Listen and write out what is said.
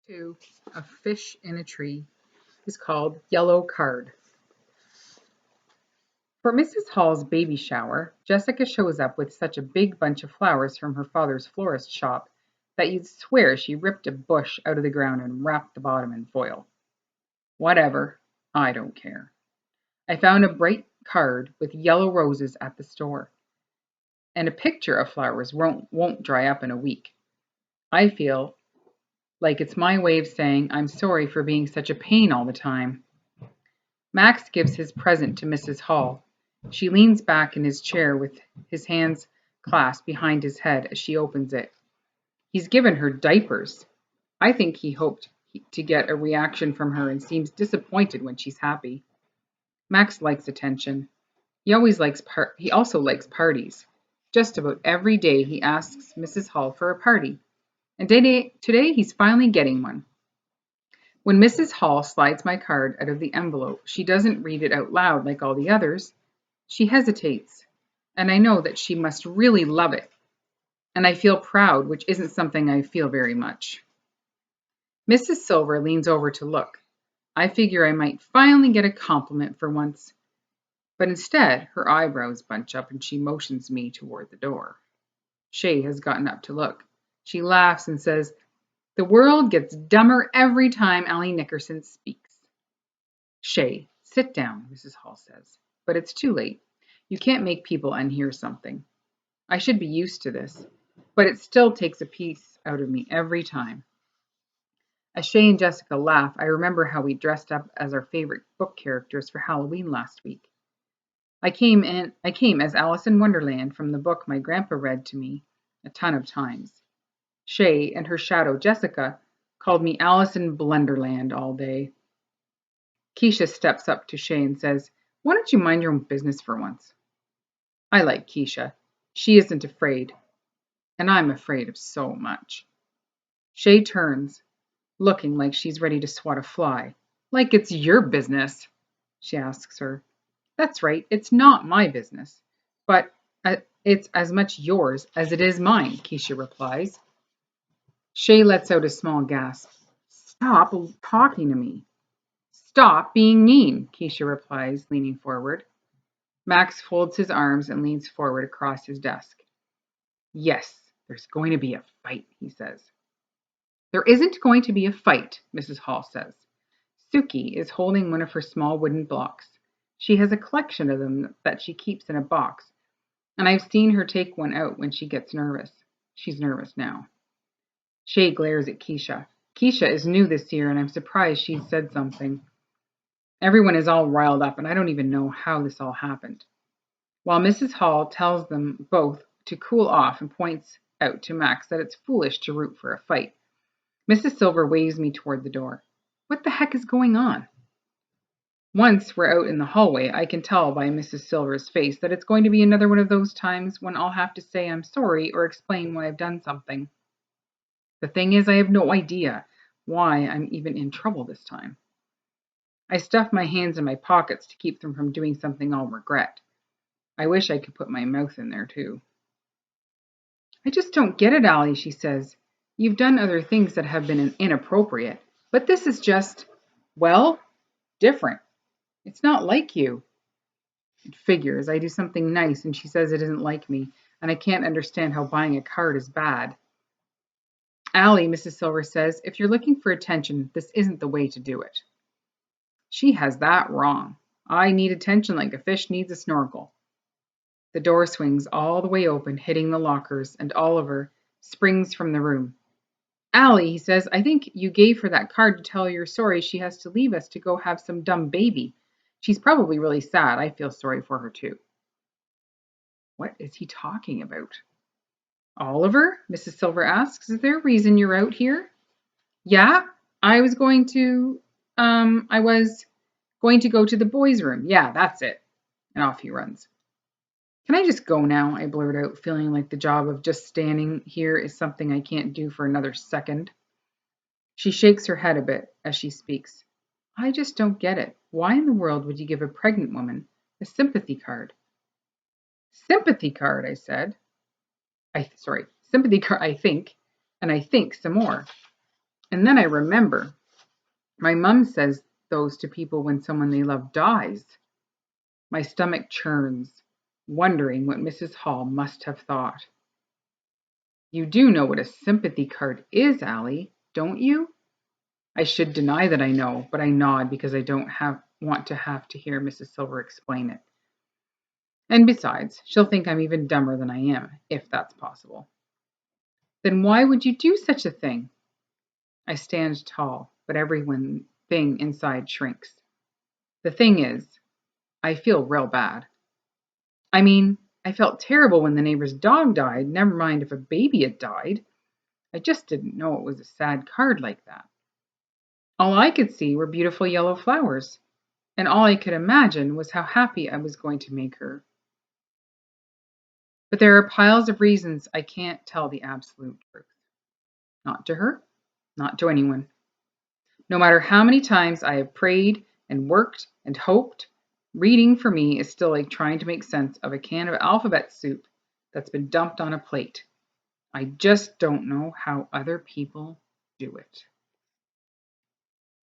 To A Fish in a Tree is called Yellow Card. For Mrs. Hall's baby shower, Jessica shows up with such a big bunch of flowers from her father's florist shop that you'd swear she ripped a bush out of the ground and wrapped the bottom in foil. Whatever, I don't care. I found a bright card with yellow roses at the store, and a picture of flowers won't dry up in a week. I feel like it's my way of saying I'm sorry for being such a pain all the time. Max gives his present to Mrs. Hall. She leans back in his chair with his hands clasped behind his head as she opens it. He's given her diapers. I think he hoped to get a reaction from her and seems disappointed when she's happy. Max likes attention. He also likes parties. Just about every day he asks Mrs. Hall for a party, and today he's finally getting one. When Mrs. Hall slides my card out of the envelope, she doesn't read it out loud like all the others. She hesitates, and I know that she must really love it. And I feel proud, which isn't something I feel very much. Mrs. Silver leans over to look. I figure I might finally get a compliment for once. But instead, her eyebrows bunch up and she motions me toward the door. Shay has gotten up to look. She laughs and says, "The world gets dumber every time Allie Nickerson speaks." "Shay, sit down," Mrs. Hall says. But it's too late. You can't make people unhear something. I should be used to this, but it still takes a piece out of me every time. As Shay and Jessica laugh, I remember how we dressed up as our favorite book characters for Halloween last week. I came as Alice in Wonderland from the book my grandpa read to me a ton of times. Shay and her shadow Jessica called me Alice in Blunderland all day. Keisha steps up to Shay and says, "Why don't you mind your own business for once?" I like Keisha. She isn't afraid, and I'm afraid of so much. Shay turns, looking like she's ready to swat a fly. "Like it's your business?" she asks her. "That's right, it's not my business, but it's as much yours as it is mine," Keisha replies. Shay lets out a small gasp. "Stop talking to me." "Stop being mean," Keisha replies, leaning forward. Max folds his arms and leans forward across his desk. "Yes, there's going to be a fight," he says. "There isn't going to be a fight," Mrs. Hall says. Suki is holding one of her small wooden blocks. She has a collection of them that she keeps in a box, and I've seen her take one out when she gets nervous. She's nervous now. Shay glares at Keisha. Keisha is new this year, and I'm surprised she said something. Everyone is all riled up, and I don't even know how this all happened. While Mrs. Hall tells them both to cool off and points out to Max that it's foolish to root for a fight, Mrs. Silver waves me toward the door. What the heck is going on? Once we're out in the hallway, I can tell by Mrs. Silver's face that it's going to be another one of those times when I'll have to say I'm sorry or explain why I've done something. The thing is, I have no idea why I'm even in trouble this time. I stuff my hands in my pockets to keep them from doing something I'll regret. I wish I could put my mouth in there too. "I just don't get it, Allie," she says. "You've done other things that have been inappropriate, but this is just, well, different. It's not like you." It figures. I do something nice and she says it isn't like me, and I can't understand how buying a card is bad. "Allie," Mrs. Silver says, "if you're looking for attention, this isn't the way to do it." She has that wrong. I need attention like a fish needs a snorkel. The door swings all the way open, hitting the lockers, and Oliver springs from the room. "Allie," he says, "I think you gave her that card to tell her you're sorry she has to leave us to go have some dumb baby. She's probably really sad. I feel sorry for her too." What is he talking about? "Oliver," Mrs. Silver asks, "is there a reason you're out here?" "Yeah, I was going to go to the boys' room. Yeah, that's it." And off he runs. "Can I just go now?" I blurt out, feeling like the job of just standing here is something I can't do for another second. She shakes her head a bit as she speaks. "I just don't get it. Why in the world would you give a pregnant woman a sympathy card?" "Sympathy card," I said. Sympathy card, I think, and I think some more. And then I remember my mum says those to people when someone they love dies. My stomach churns, wondering what Mrs. Hall must have thought. You do know what a sympathy card is, Allie, don't you? I should deny that I know, but I nod because I don't want to have to hear Mrs. Silver explain it. And besides, she'll think I'm even dumber than I am, if that's possible. Then why would you do such a thing? I stand tall, but every thing inside shrinks. The thing is, I feel real bad. I mean, I felt terrible when the neighbor's dog died, never mind if a baby had died. I just didn't know it was a sad card like that. All I could see were beautiful yellow flowers, and all I could imagine was how happy I was going to make her. But there are piles of reasons I can't tell the absolute truth. Not to her, not to anyone. No matter how many times I have prayed and worked and hoped, reading for me is still like trying to make sense of a can of alphabet soup that's been dumped on a plate. I just don't know how other people do it.